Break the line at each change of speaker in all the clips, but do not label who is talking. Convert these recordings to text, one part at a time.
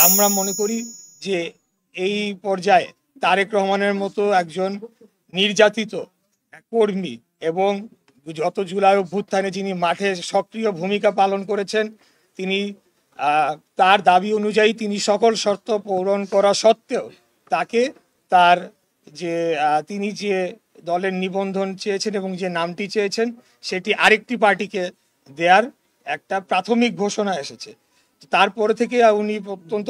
আমরা মনে করি যে এই পর্যায়ে তারেক রহমানের মতো একজন নির্যাতিত কর্মী এবং যত জুলাই অভ্যুত্থানে যিনি মাঠে সক্রিয় ভূমিকা পালন করেছেন, তিনি তার দাবি অনুযায়ী তিনি সকল শর্ত পূরণ করা সত্ত্বেও তাকে তার যে তিনি যে দলের নিবন্ধন চেয়েছেন এবং যে নামটি চেয়েছেন সেটি আরেকটি পার্টিকে দেয়ার একটা প্রাথমিক ঘোষণা এসেছে। তারপরে থেকে উনি অত্যন্ত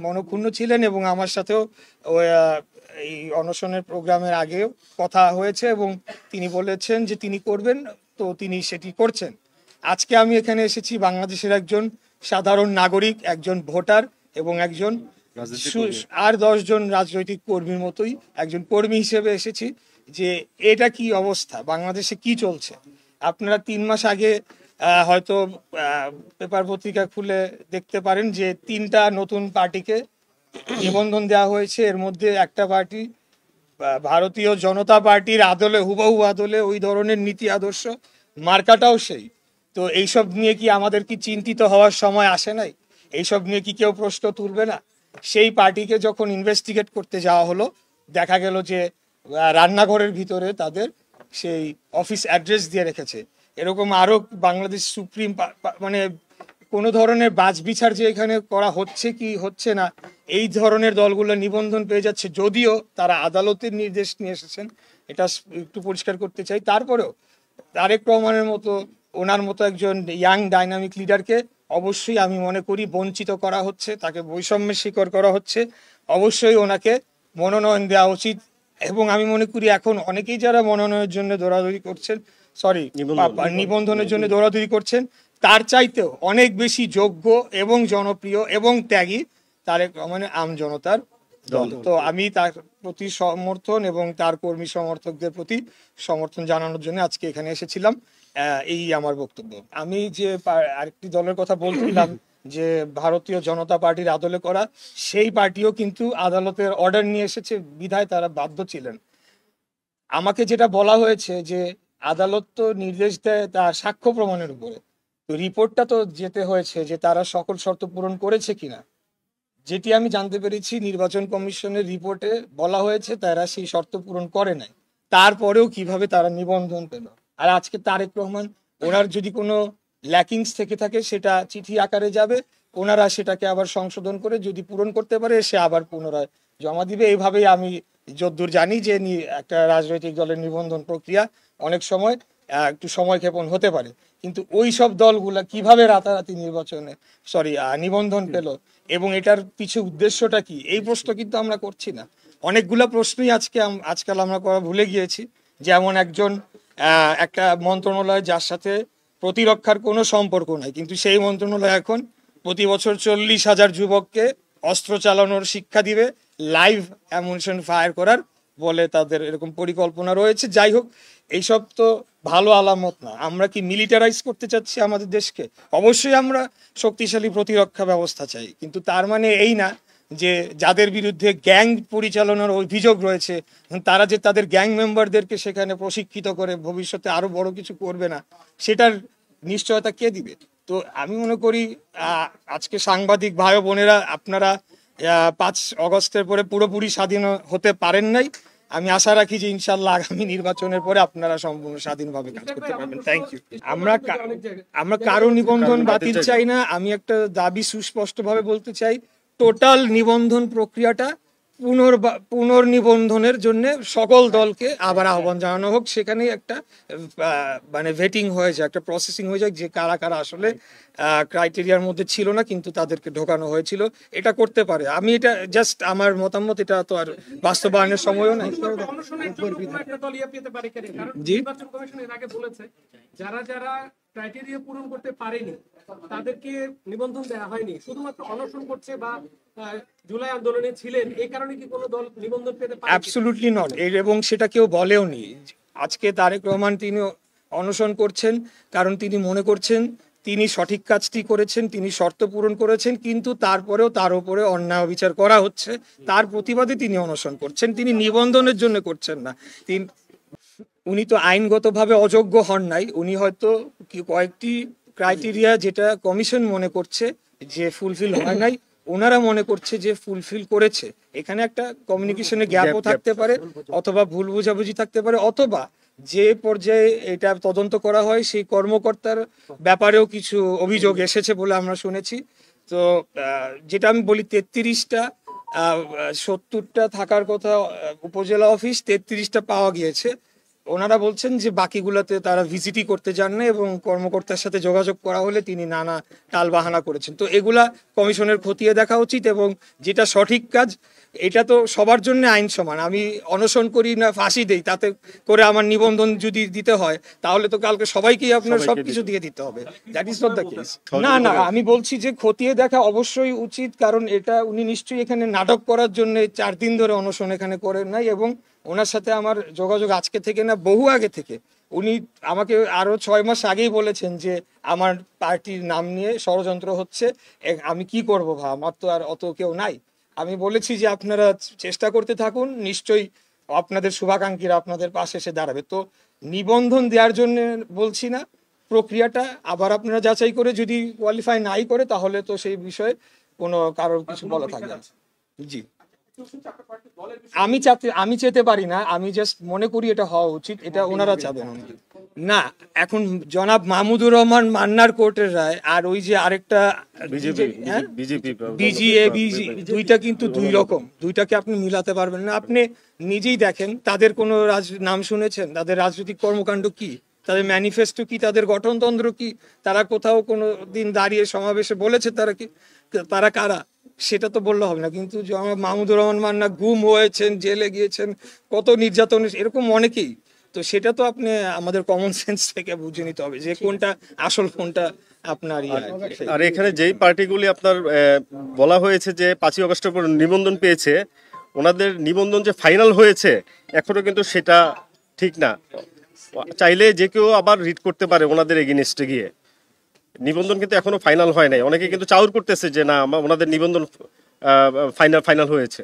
মনক্ষুণ্ণ ছিলেন এবং আমার সাথেও এই অনশনের প্রোগ্রামের আগেও কথা হয়েছে এবং তিনি বলেছেন যে তিনি করবেন, তো তিনি সেটি করছেন। আজকে আমি এখানে এসেছি বাংলাদেশের একজন সাধারণ নাগরিক, একজন ভোটার এবং একজন আর 10 জন রাজনৈতিক কর্মীর মতোই একজন কর্মী হিসেবে এসেছি যে এটা কি অবস্থা, বাংলাদেশে কি চলছে। আপনারা 3 মাস আগে হয়তো পেপার পত্রিকা খুলে দেখতে পারেন যে 3টা নতুন পার্টিকে নিবন্ধন দেওয়া হয়েছে। এর মধ্যে একটা পার্টি ভারতীয় জনতা পার্টির আদলে, হুবহু আদলে ওই ধরনের নীতি আদর্শ, মার্কাটাও সেই। তো এইসব নিয়ে কি আমাদের কি চিন্তিত হওয়ার সময় আসে নাই? এইসব নিয়ে কি কেউ প্রশ্ন তুলবে না? সেই পার্টিকে যখন ইনভেস্টিগেট করতে যাওয়া হলো, দেখা গেল যে রান্নাঘরের ভিতরে তাদের সেই অফিস অ্যাড্রেস দিয়ে রেখেছে। এরকম আরো বাংলাদেশ সুপ্রিম মানে কোনো ধরনের বাছবিচার যে এখানে করা হচ্ছে কি হচ্ছে না, এই ধরনের দলগুলো নিবন্ধন পেয়ে যাচ্ছে, যদিও তারা আদালতের নির্দেশ নিয়ে এসেছেন, এটা একটু পরিষ্কার করতে চাই। তারপরেও তারেক রহমানের মতো, ওনার মতো একজন ইয়াং ডাইনামিক লিডারকে অবশ্যই আমি মনে করি বঞ্চিত করা হচ্ছে, তাকে বৈষম্যের শিকার করা হচ্ছে। অবশ্যই ওনাকে মনোনয়ন দেওয়া উচিত এবং আমি মনে করি এখন অনেকেই যারা মনোনয়নের জন্য দৌড়াদৌড়ি করছেন, নিবন্ধনের জন্য দৌড়াদৌড়ি করছেন, তার চাইতেও অনেক বেশি যোগ্য এবং জনপ্রিয় এবং ত্যাগী তারেক রহমানের আম জনতার দল। তো আমি তার প্রতি সমর্থন এবং তার কর্মী সমর্থকদের প্রতি সমর্থন জানানোর জন্য আজকে এখানে এসেছিলাম। এই আমার বক্তব্য। আমি যে আরেকটি দলের কথা বলছিলাম যে ভারতীয় জনতা পার্টির আদলে করা, সেই পার্টিও কিন্তু আদালতের অর্ডার নিয়ে এসেছে বিধায় তারা বাধ্য ছিলেন। আমাকে যেটা বলা হয়েছে যে আদালত তো নির্দেশ দেয় তার সাক্ষ্য প্রমাণের উপরে, তো রিপোর্টটা তো যেতে হয়েছে যে তারা সকল শর্ত পূরণ করেছে কিনা। যেটি আমি জানতে পেরেছি নির্বাচন কমিশনের রিপোর্টে বলা হয়েছে তারা সেই শর্ত পূরণ করে নাই, তারপরেও কিভাবে তারা নিবন্ধন পেল। আর আজকে তারেক রহমান, ওনার যদি কোনো ল্যাকিংস থেকে থাকে সেটা চিঠি আকারে যাবে, ওনারা সেটাকে আবার সংশোধন করে যদি পূরণ করতে পারে সে আবার পুনরায় জমা দিবে। এইভাবেই আমি যদ্দূর জানি যে একটা রাজনৈতিক দলের নিবন্ধন প্রক্রিয়া অনেক সময় একটু সময় ক্ষেপণ হতে পারে, কিন্তু ওই সব দলগুলা কিভাবে রাতারাতি নিবন্ধন পেল এবং এটার পিছু উদ্দেশ্যটা কি, এই প্রশ্ন কিন্তু আমরা করছি না। অনেকগুলা প্রশ্নই আজকাল আমরা করা ভুলে গিয়েছি। যেমন একটা মন্ত্রণালয় যার সাথে প্রতিরক্ষার কোনো সম্পর্ক নাই, কিন্তু সেই মন্ত্রণালয় এখন প্রতি বছর 40,000 যুবককে অস্ত্র চালানোর শিক্ষা দিবে, লাইভ অ্যামুনিশন ফায়ার করার বলে তাদের এরকম পরিকল্পনা রয়েছে। যাই হোক, এইসব তো ভালো আলামত না। আমরা কি মিলিটারাইজ করতে চাচ্ছি আমাদের দেশকে? অবশ্যই আমরা শক্তিশালী প্রতিরক্ষা ব্যবস্থা চাই, কিন্তু তার মানে এই না যে যাদের বিরুদ্ধে গ্যাং পরিচালনার অভিযোগ রয়েছে তারা যে তাদের গ্যাং মেম্বারদেরকে সেখানে প্রশিক্ষিত করে ভবিষ্যতে আরো বড় কিছু করবে না, সেটার নিশ্চয়তা কে দিবে? তো আমি মনে করি আজকে সাংবাদিক ভাই বোনেরা, আপনারা 5 অগস্টের পরে পুরোপুরি স্বাধীন হতে পারেন নাই। আমি আশা রাখি যে ইনশাল্লাহ আগামী নির্বাচনের পরে আপনারা সম্পূর্ণ স্বাধীনভাবে কাজ করতে পারবেন। Thank you. আমরা কারো নিবন্ধন বাতিল চাই না। আমি একটা দাবি সুস্পষ্টভাবে বলতে চাই, টোটাল নিবন্ধন প্রক্রিয়াটা পুনর্নিবন্ধনের জন্য সকল দলকে আবার আহ্বান জানানো হোক। সেখানে একটা মানে ভেটিং হয়ে যায়, একটা প্রসেসিং হয়ে যায় যে কারা কারা আসলে ক্রাইটেরিয়ার মধ্যে ছিল না কিন্তু তাদেরকে ঢোকানো হয়েছিল। এটা করতে পারে। আমি এটা জাস্ট আমার মতামত, এটা তো আর বাস্তবায়নের সময়ও নাই।
যারা যারা ক্রাইটেরিয়া পূরণ করতে পারেনি তাদেরকে নিবন্ধন দেওয়া হয়নি, শুধুমাত্র অনশন করছে বা জুলাই আন্দোলনে ছিলেন, এই কারণে কি কোনো দল নিবন্ধন পেতে পারে?
Absolutely not. এবং সেটা কেউ বলেও নি। আজকে তারেক রহমান তিনি অনশন করছেন কারণ তিনি মনে করছেন তিনি সঠিক কাজটি করেছেন, তিনি শর্ত পূরণ করেছেন, কিন্তু তারপরেও তার উপরে অন্যায় বিচার করা হচ্ছে, তার প্রতিবাদে তিনি অনশন করছেন। তিনি নিবন্ধনের জন্য করছেন না। উনি তো আইনগতভাবে অযোগ্য হন নাই, উনি হয়তো কয়েকটি ক্রাইটেরিয়া যেটা কমিশন মনে করছে যে ফুলফিল হয় নাই, ওনারা মনে করছে যে ফুলফিল করেছে, এখানে একটা কমিউনিকেশনের গ্যাপও থাকতে পারে, অথবা ভুল বোঝাবুঝি থাকতে পারে, অথবা যে পর্যায়ে এটা তদন্ত করা হয় সেই কর্মকর্তার ব্যাপারেও কিছু অভিযোগ এসেছে বলে আমরা শুনেছি। তো যেটা আমি বলি 33টা 70টা থাকার কথা উপজেলা অফিস, 33টা পাওয়া গিয়েছে। ওনারা বলছেন যে বাকিগুলোতে তারা ভিজিটই করতে যান না এবং কর্মকর্তার সাথে যোগাযোগ করা হলে তিনি নানা টালবাহানা করেছেন। তো এগুলা কমিশনের খতিয়ে দেখা উচিত, এবং যেটা সঠিক কাজ এটা তো সবার জন্য আইন সমান। আমি অনশন করি না ফাঁসি দেই, তাতে করে আমার নিবন্ধন যদি দিতে হয় তাহলে তো কালকে সবাইকেই আপনার সবকিছু দিয়ে দিতে হবে। That is not the case. না না, আমি বলছি যে খতিয়ে দেখা অবশ্যই উচিত, কারণ এটা উনি নিশ্চয়ই এখানে নাটক করার জন্য 4 দিন ধরে অনশন এখানে করেন নাই, এবং ওনার সাথে আমার যোগাযোগ আজকে থেকে না, বহু আগে থেকে। উনি আমাকে আরো 6 মাস আগেই বলেছেন যে আমার পার্টির নাম নিয়ে ষড়যন্ত্র হচ্ছে, আমি কি করবো ভাই, আমার তো আর অত কেউ নাই। আমি বলেছি যে আপনারা চেষ্টা করতে থাকুন, নিশ্চয়ই আপনাদের শুভাকাঙ্ক্ষীরা আপনাদের পাশে এসে দাঁড়াবে। তো নিবন্ধন দেওয়ার জন্য বলছি না, প্রক্রিয়াটা আবার আপনারা যাচাই করে যদি কোয়ালিফাই নাই করে তাহলে তো সেই বিষয়ে কোনো কারোর কিছু বলা থাকবে না। জি, আমি চেতে পারি না, আমি জাস্ট মনে করি এটা হওয়া উচিত, এটা ওনারা চাবেন না। এখন জনাব মাহমুদুর রহমান মান্নার কোর্টের রায় আর ওই যে আরেকটা বিজিএবিজি, দুইটা কিন্তু দুই রকম, দুইটাকে আপনি মিলাতে পারবেন না। আপনি নিজেই দেখেন তাদের কোনো নাম শুনেছেন? তাদের রাজনৈতিক কর্মকাণ্ড কি, তাদের ম্যানিফেস্টো কি, তাদের গঠনতন্ত্র কি, তারা কোথাও কোনো দিন দাঁড়িয়ে সমাবেশে বলেছে তারা কি, তারা কারা, সেটা তো বললে হবে না। কিন্তু মাহমুদুর রহমান মান্না গুম হয়েছেন, জেলে গিয়েছেন, কত নির্যাতন, এরকম অনেকেই। তো সেটা তো আপনি আমাদের কমন সেন্স থেকে বুঝে নিতে হবে যে কোনটা আসল, কোনটা আপনার
আর এখানে যেই পার্টিগুলি আপনার বলা হয়েছে যে 5ই আগস্টের পর নিবন্ধন পেয়েছে, ওনাদের নিবন্ধন যে ফাইনাল হয়েছে এখনো কিন্তু সেটা ঠিক না। চাইলে যে কেউ আবার রিট করতে পারে ওনাদের এগেইনস্টে গিয়ে। নিবন্ধন কিন্তু এখনো ফাইনাল হয় নাই। অনেকে কিন্তু চাউর করতেছে যে না ওনাদের নিবন্ধন ফাইনাল হয়েছে।